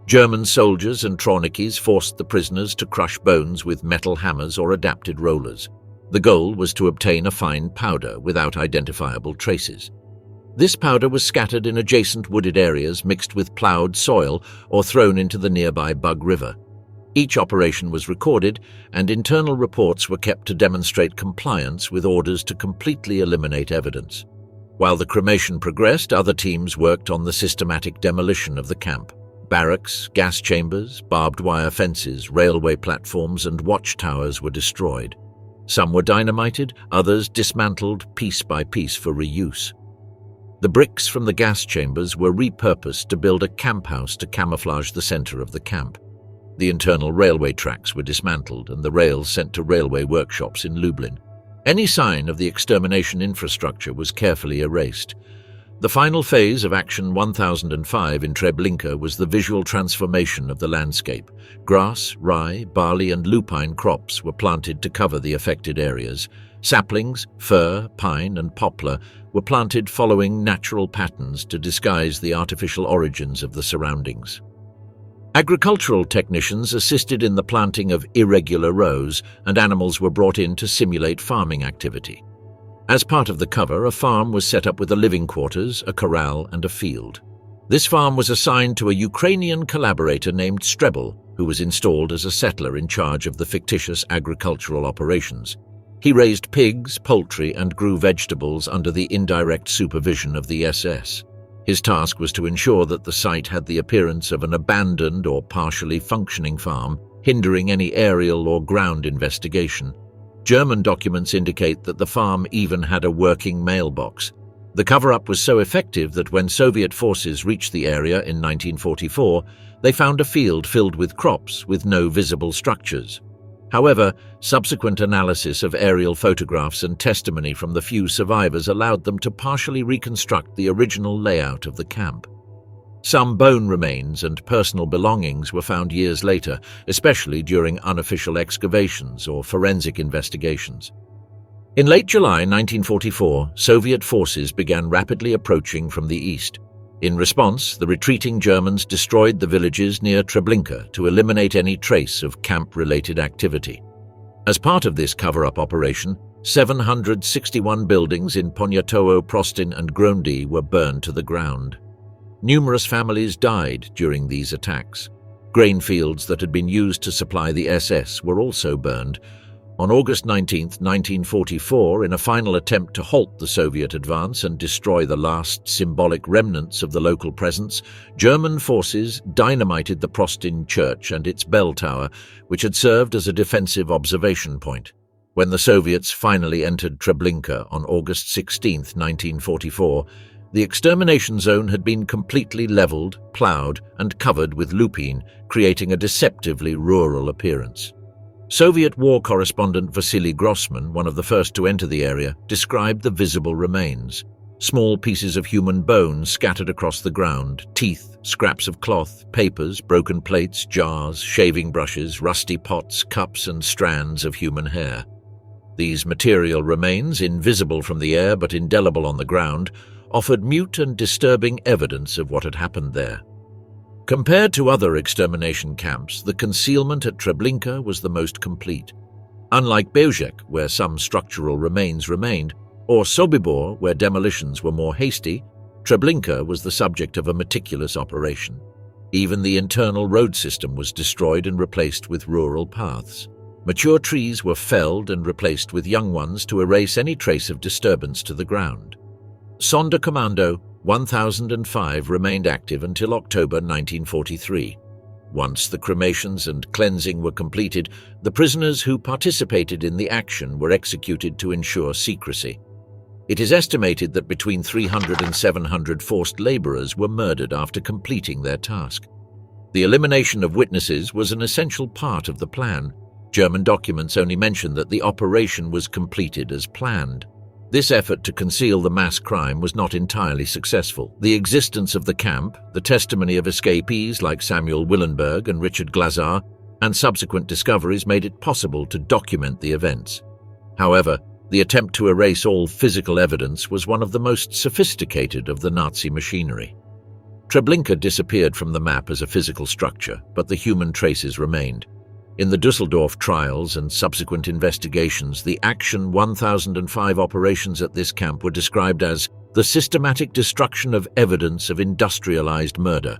German soldiers and Traunikes forced the prisoners to crush bones with metal hammers or adapted rollers. The goal was to obtain a fine powder without identifiable traces. This powder was scattered in adjacent wooded areas mixed with ploughed soil or thrown into the nearby Bug River. Each operation was recorded, and internal reports were kept to demonstrate compliance with orders to completely eliminate evidence. While the cremation progressed, other teams worked on the systematic demolition of the camp. Barracks, gas chambers, barbed wire fences, railway platforms, and watchtowers were destroyed. Some were dynamited, others dismantled piece by piece for reuse. The bricks from the gas chambers were repurposed to build a camp house to camouflage the center of the camp. The internal railway tracks were dismantled and the rails sent to railway workshops in Lublin. Any sign of the extermination infrastructure was carefully erased. The final phase of Action 1005 in Treblinka was the visual transformation of the landscape. Grass, rye, barley and lupine crops were planted to cover the affected areas. Saplings, fir, pine and poplar were planted following natural patterns to disguise the artificial origins of the surroundings. Agricultural technicians assisted in the planting of irregular rows, and animals were brought in to simulate farming activity. As part of the cover, a farm was set up with a living quarters, a corral and a field. This farm was assigned to a Ukrainian collaborator named Strebel, who was installed as a settler in charge of the fictitious agricultural operations. He raised pigs, poultry and grew vegetables under the indirect supervision of the SS. His task was to ensure that the site had the appearance of an abandoned or partially functioning farm, hindering any aerial or ground investigation. German documents indicate that the farm even had a working mailbox. The cover-up was so effective that when Soviet forces reached the area in 1944, they found a field filled with crops with no visible structures. However, subsequent analysis of aerial photographs and testimony from the few survivors allowed them to partially reconstruct the original layout of the camp. Some bone remains and personal belongings were found years later, especially during unofficial excavations or forensic investigations. In late July 1944, Soviet forces began rapidly approaching from the east. In response, the retreating Germans destroyed the villages near Treblinka to eliminate any trace of camp-related activity. As part of this cover-up operation, 761 buildings in Poniatowo, Prostin and Grondy were burned to the ground. Numerous families died during these attacks. Grain fields that had been used to supply the SS were also burned. On August 19, 1944, in a final attempt to halt the Soviet advance and destroy the last symbolic remnants of the local presence, German forces dynamited the Prostin church and its bell tower, which had served as a defensive observation point. When the Soviets finally entered Treblinka on August 16, 1944, the extermination zone had been completely leveled, ploughed, and covered with lupine, creating a deceptively rural appearance. Soviet war correspondent Vasily Grossman, one of the first to enter the area, described the visible remains. Small pieces of human bone scattered across the ground, teeth, scraps of cloth, papers, broken plates, jars, shaving brushes, rusty pots, cups, and strands of human hair. These material remains, invisible from the air but indelible on the ground, offered mute and disturbing evidence of what had happened there. Compared to other extermination camps, the concealment at Treblinka was the most complete. Unlike Bełżec, where some structural remains remained, or Sobibor, where demolitions were more hasty, Treblinka was the subject of a meticulous operation. Even the internal road system was destroyed and replaced with rural paths. Mature trees were felled and replaced with young ones to erase any trace of disturbance to the ground. Sonderkommando 1005 remained active until October 1943. Once the cremations and cleansing were completed, the prisoners who participated in the action were executed to ensure secrecy. It is estimated that between 300 and 700 forced laborers were murdered after completing their task. The elimination of witnesses was an essential part of the plan. German documents only mention that the operation was completed as planned. This effort to conceal the mass crime was not entirely successful. The existence of the camp, the testimony of escapees like Samuel Willenberg and Richard Glazar, and subsequent discoveries made it possible to document the events. However, the attempt to erase all physical evidence was one of the most sophisticated of the Nazi machinery. Treblinka disappeared from the map as a physical structure, but the human traces remained. In the Düsseldorf trials and subsequent investigations, the Action 1005 operations at this camp were described as the systematic destruction of evidence of industrialized murder.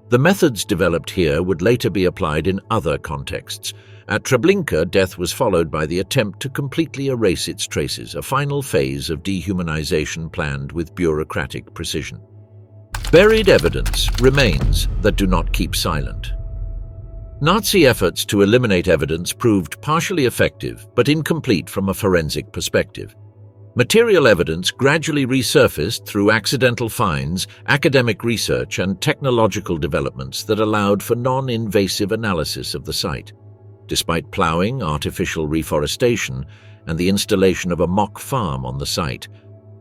The methods developed here would later be applied in other contexts. At Treblinka, death was followed by the attempt to completely erase its traces, a final phase of dehumanization planned with bureaucratic precision. Buried evidence remains that do not keep silent. Nazi efforts to eliminate evidence proved partially effective but incomplete from a forensic perspective. Material evidence gradually resurfaced through accidental finds, academic research, and technological developments that allowed for non-invasive analysis of the site. Despite ploughing, artificial reforestation, and the installation of a mock farm on the site,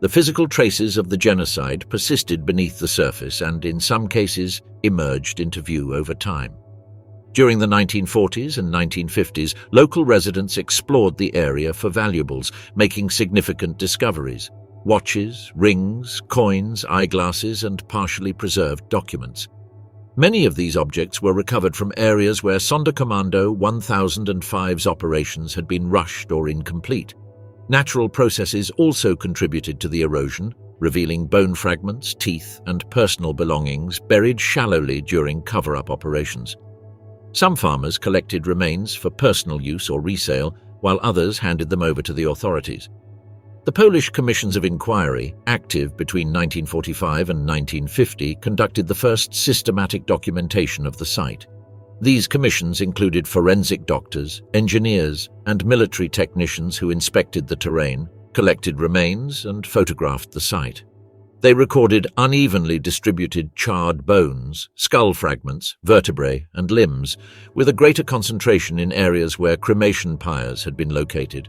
the physical traces of the genocide persisted beneath the surface and, in some cases, emerged into view over time. During the 1940s and 1950s, local residents explored the area for valuables, making significant discoveries: watches, rings, coins, eyeglasses, and partially preserved documents. Many of these objects were recovered from areas where Sonderkommando 1005's operations had been rushed or incomplete. Natural processes also contributed to the erosion, revealing bone fragments, teeth, and personal belongings buried shallowly during cover-up operations. Some farmers collected remains for personal use or resale, while others handed them over to the authorities. The Polish Commissions of Inquiry, active between 1945 and 1950, conducted the first systematic documentation of the site. These commissions included forensic doctors, engineers, and military technicians who inspected the terrain, collected remains, and photographed the site. They recorded unevenly distributed charred bones, skull fragments, vertebrae, and limbs, with a greater concentration in areas where cremation pyres had been located.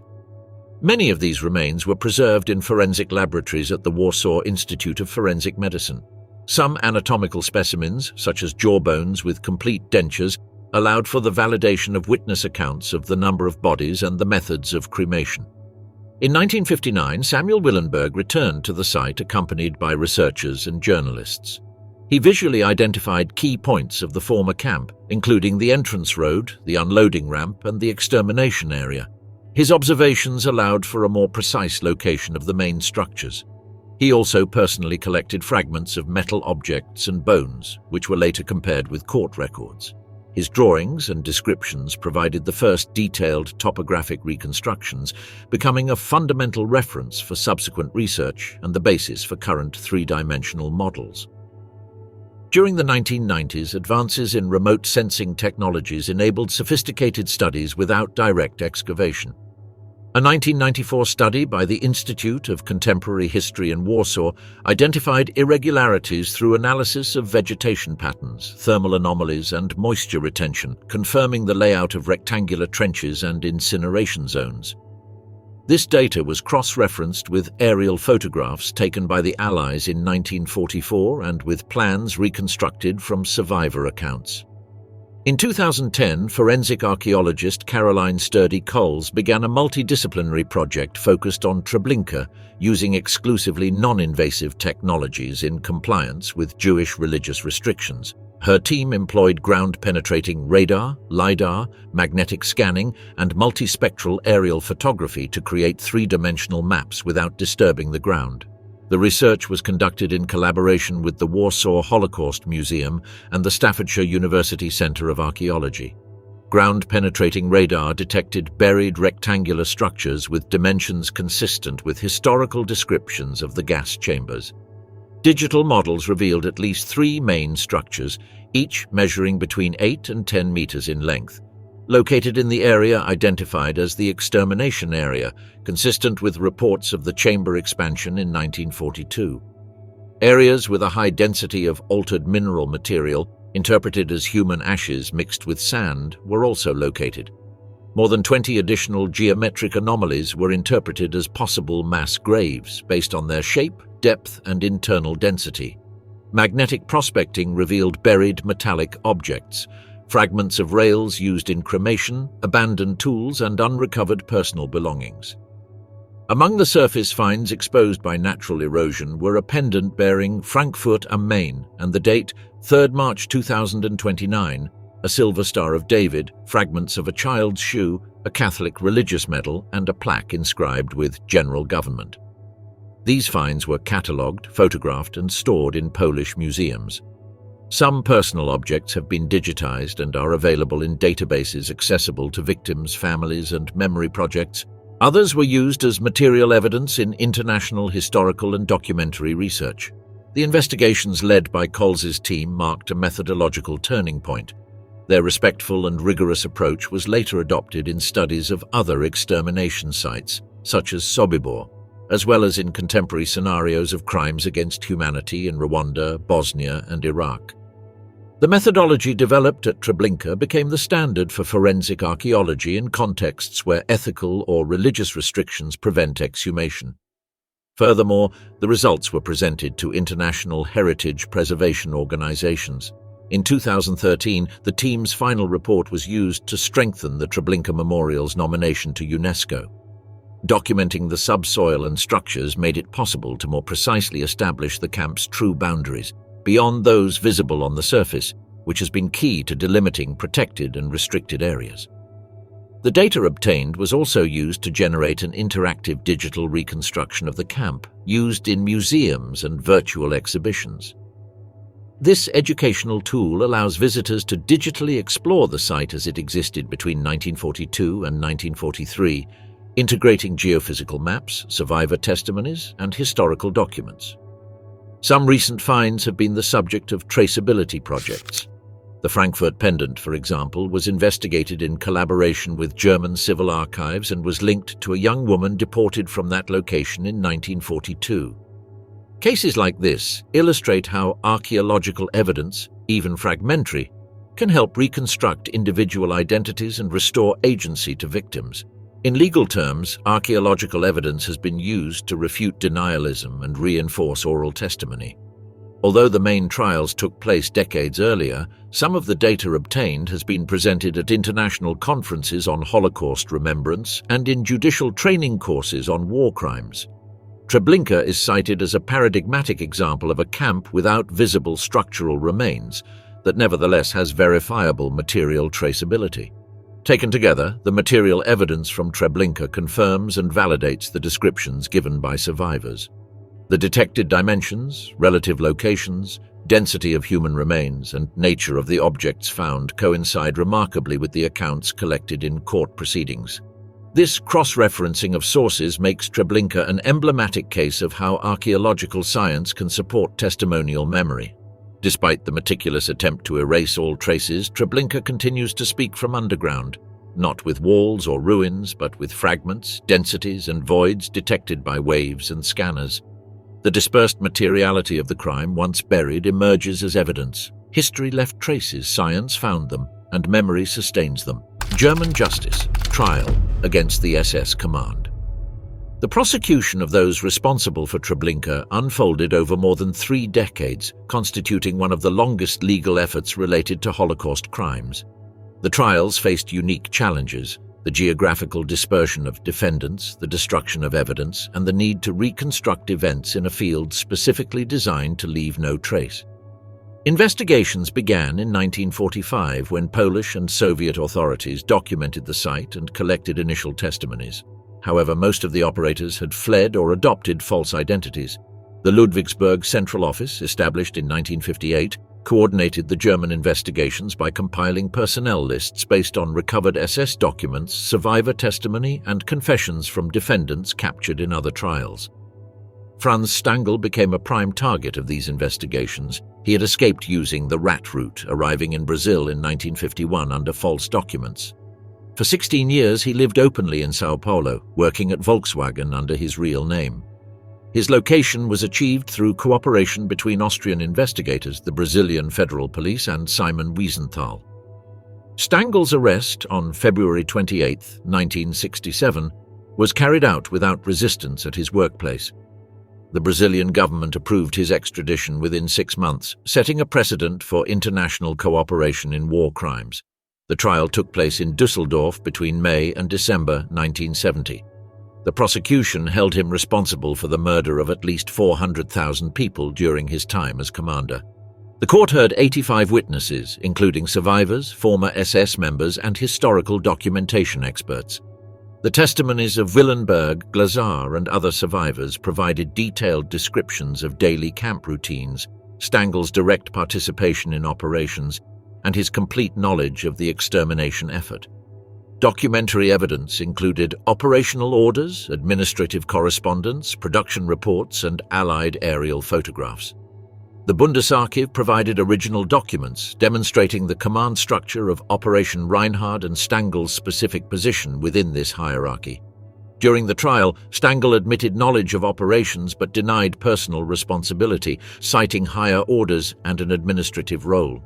Many of these remains were preserved in forensic laboratories at the Warsaw Institute of Forensic Medicine. Some anatomical specimens, such as jawbones with complete dentures, allowed for the validation of witness accounts of the number of bodies and the methods of cremation. In 1959, Samuel Willenberg returned to the site accompanied by researchers and journalists. He visually identified key points of the former camp, including the entrance road, the unloading ramp, and the extermination area. His observations allowed for a more precise location of the main structures. He also personally collected fragments of metal objects and bones, which were later compared with court records. His drawings and descriptions provided the first detailed topographic reconstructions, becoming a fundamental reference for subsequent research and the basis for current three-dimensional models. During the 1990s, advances in remote sensing technologies enabled sophisticated studies without direct excavation. A 1994 study by the Institute of Contemporary History in Warsaw identified irregularities through analysis of vegetation patterns, thermal anomalies, and moisture retention, confirming the layout of rectangular trenches and incineration zones. This data was cross-referenced with aerial photographs taken by the Allies in 1944 and with plans reconstructed from survivor accounts. In 2010, forensic archaeologist Caroline Sturdy-Coles began a multidisciplinary project focused on Treblinka, using exclusively non-invasive technologies in compliance with Jewish religious restrictions. Her team employed ground-penetrating radar, LiDAR, magnetic scanning, and multispectral aerial photography to create three-dimensional maps without disturbing the ground. The research was conducted in collaboration with the Warsaw Holocaust Museum and the Staffordshire University Centre of Archaeology. Ground-penetrating radar detected buried rectangular structures with dimensions consistent with historical descriptions of the gas chambers. Digital models revealed at least 3 main structures, each measuring between 8 and 10 meters in length, located in the area identified as the Extermination area, consistent with reports of the chamber expansion in 1942. Areas with a high density of altered mineral material, interpreted as human ashes mixed with sand, were also located. More than 20 additional geometric anomalies were interpreted as possible mass graves based on their shape, depth, and internal density. Magnetic prospecting revealed buried metallic objects, fragments of rails used in cremation, abandoned tools, and unrecovered personal belongings. Among the surface finds exposed by natural erosion were a pendant bearing Frankfurt am Main and the date 3 March 2029, a silver Star of David, fragments of a child's shoe, a Catholic religious medal, and a plaque inscribed with General Government. These finds were catalogued, photographed, and stored in Polish museums. Some personal objects have been digitized and are available in databases accessible to victims, families, and memory projects. Others were used as material evidence in international historical and documentary research. The investigations led by Coles's team marked a methodological turning point. Their respectful and rigorous approach was later adopted in studies of other extermination sites, such as Sobibor, as well as in contemporary scenarios of crimes against humanity in Rwanda, Bosnia, and Iraq. The methodology developed at Treblinka became the standard for forensic archaeology in contexts where ethical or religious restrictions prevent exhumation. Furthermore, the results were presented to international heritage preservation organizations. In 2013, the team's final report was used to strengthen the Treblinka Memorial's nomination to UNESCO. Documenting the subsoil and structures made it possible to more precisely establish the camp's true boundaries, beyond those visible on the surface, which has been key to delimiting protected and restricted areas. The data obtained was also used to generate an interactive digital reconstruction of the camp, used in museums and virtual exhibitions. This educational tool allows visitors to digitally explore the site as it existed between 1942 and 1943, integrating geophysical maps, survivor testimonies, and historical documents. Some recent finds have been the subject of traceability projects. The Frankfurt pendant, for example, was investigated in collaboration with German civil archives and was linked to a young woman deported from that location in 1942. Cases like this illustrate how archaeological evidence, even fragmentary, can help reconstruct individual identities and restore agency to victims. In legal terms, archaeological evidence has been used to refute denialism and reinforce oral testimony. Although the main trials took place decades earlier, some of the data obtained has been presented at international conferences on Holocaust remembrance and in judicial training courses on war crimes. Treblinka is cited as a paradigmatic example of a camp without visible structural remains that nevertheless has verifiable material traceability. Taken together, the material evidence from Treblinka confirms and validates the descriptions given by survivors. The detected dimensions, relative locations, density of human remains, and nature of the objects found coincide remarkably with the accounts collected in court proceedings. This cross-referencing of sources makes Treblinka an emblematic case of how archaeological science can support testimonial memory. Despite the meticulous attempt to erase all traces, Treblinka continues to speak from underground. not with walls or ruins, but with fragments, densities, and voids detected by waves and scanners. The dispersed materiality of the crime, once buried, emerges as evidence. History left traces, science found them, and memory sustains them. German justice, trial against the SS command. The prosecution of those responsible for Treblinka unfolded over more than 3 decades, constituting one of the longest legal efforts related to Holocaust crimes. The trials faced unique challenges: the geographical dispersion of defendants, the destruction of evidence, and the need to reconstruct events in a field specifically designed to leave no trace. Investigations began in 1945 when Polish and Soviet authorities documented the site and collected initial testimonies. However, most of the operators had fled or adopted false identities. The Ludwigsburg Central Office, established in 1958, coordinated the German investigations by compiling personnel lists based on recovered SS documents, survivor testimony, and confessions from defendants captured in other trials. Franz Stangl became a prime target of these investigations. He had escaped using the rat route, arriving in Brazil in 1951 under false documents. For 16 years, he lived openly in São Paulo, working at Volkswagen under his real name. His location was achieved through cooperation between Austrian investigators, the Brazilian Federal Police, and Simon Wiesenthal. Stangl's arrest on February 28, 1967, was carried out without resistance at his workplace. The Brazilian government approved his extradition within 6 months, setting a precedent for international cooperation in war crimes. The trial took place in Düsseldorf between May and December 1970. The prosecution held him responsible for the murder of at least 400,000 people during his time as commander. The court heard 85 witnesses, including survivors, former SS members, and historical documentation experts. The testimonies of Willenberg, Glazar, and other survivors provided detailed descriptions of daily camp routines, Stangl's direct participation in operations, and his complete knowledge of the extermination effort. Documentary evidence included operational orders, administrative correspondence, production reports, and Allied aerial photographs. The Bundesarchiv provided original documents demonstrating the command structure of Operation Reinhard and Stangl's specific position within this hierarchy. During the trial, Stangl admitted knowledge of operations but denied personal responsibility, citing higher orders and an administrative role.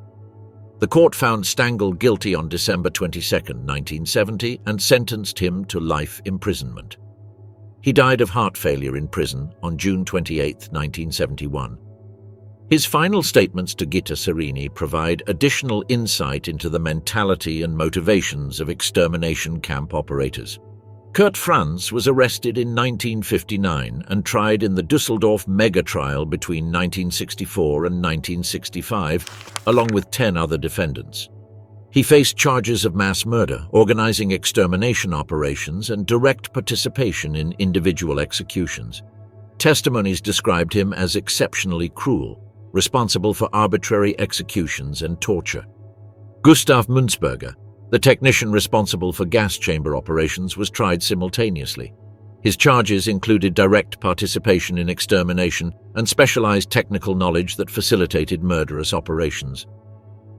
The court found Stangl guilty on December 22, 1970, and sentenced him to life imprisonment. He died of heart failure in prison on June 28, 1971. His final statements to Gitta Sereni provide additional insight into the mentality and motivations of extermination camp operators. Kurt Franz was arrested in 1959 and tried in the Düsseldorf mega-trial between 1964 and 1965, along with 10 other defendants. He faced charges of mass murder, organizing extermination operations, and direct participation in individual executions. Testimonies described him as exceptionally cruel, responsible for arbitrary executions and torture. Gustav Münzberger, the technician responsible for gas chamber operations, was tried simultaneously. His charges included direct participation in extermination and specialized technical knowledge that facilitated murderous operations.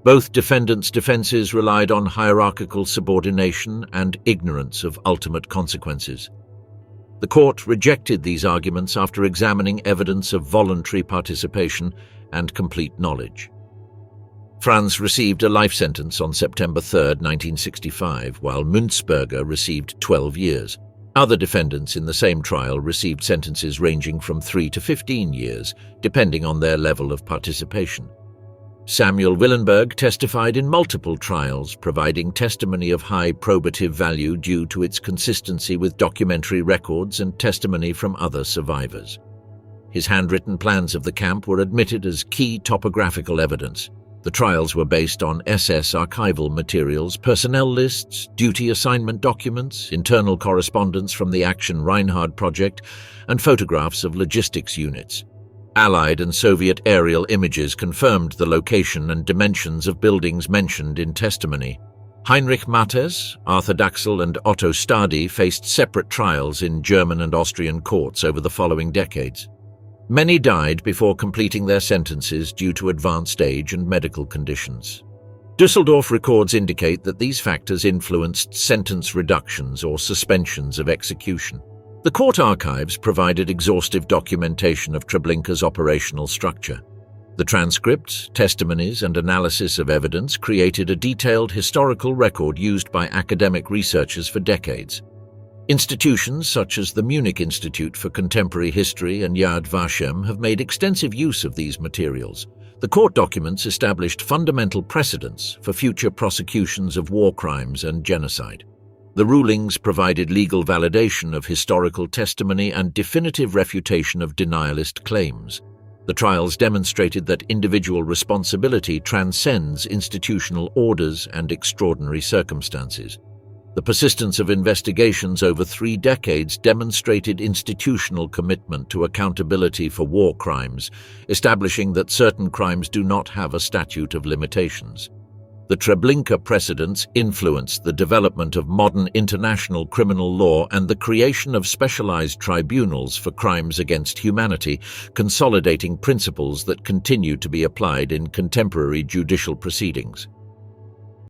Both defendants' defenses relied on hierarchical subordination and ignorance of ultimate consequences. The court rejected these arguments after examining evidence of voluntary participation and complete knowledge. Franz received a life sentence on September 3, 1965, while Münzberger received 12 years. Other defendants in the same trial received sentences ranging from 3 to 15 years, depending on their level of participation. Samuel Willenberg testified in multiple trials, providing testimony of high probative value due to its consistency with documentary records and testimony from other survivors. His handwritten plans of the camp were admitted as key topographical evidence. The trials were based on SS archival materials, personnel lists, duty assignment documents, internal correspondence from the Action Reinhard project, and photographs of logistics units. Allied and Soviet aerial images confirmed the location and dimensions of buildings mentioned in testimony. Heinrich Mattes, Arthur Daxel, and Otto Stadi faced separate trials in German and Austrian courts over the following decades. Many died before completing their sentences due to advanced age and medical conditions. Düsseldorf records indicate that these factors influenced sentence reductions or suspensions of execution. The court archives provided exhaustive documentation of Treblinka's operational structure. The transcripts, testimonies, and analysis of evidence created a detailed historical record used by academic researchers for decades. Institutions such as the Munich Institute for Contemporary History and Yad Vashem have made extensive use of these materials. The court documents established fundamental precedents for future prosecutions of war crimes and genocide. The rulings provided legal validation of historical testimony and definitive refutation of denialist claims. The trials demonstrated that individual responsibility transcends institutional orders and extraordinary circumstances. The persistence of investigations over 3 decades demonstrated institutional commitment to accountability for war crimes, establishing that certain crimes do not have a statute of limitations. The Treblinka precedents influenced the development of modern international criminal law and the creation of specialized tribunals for crimes against humanity, consolidating principles that continue to be applied in contemporary judicial proceedings.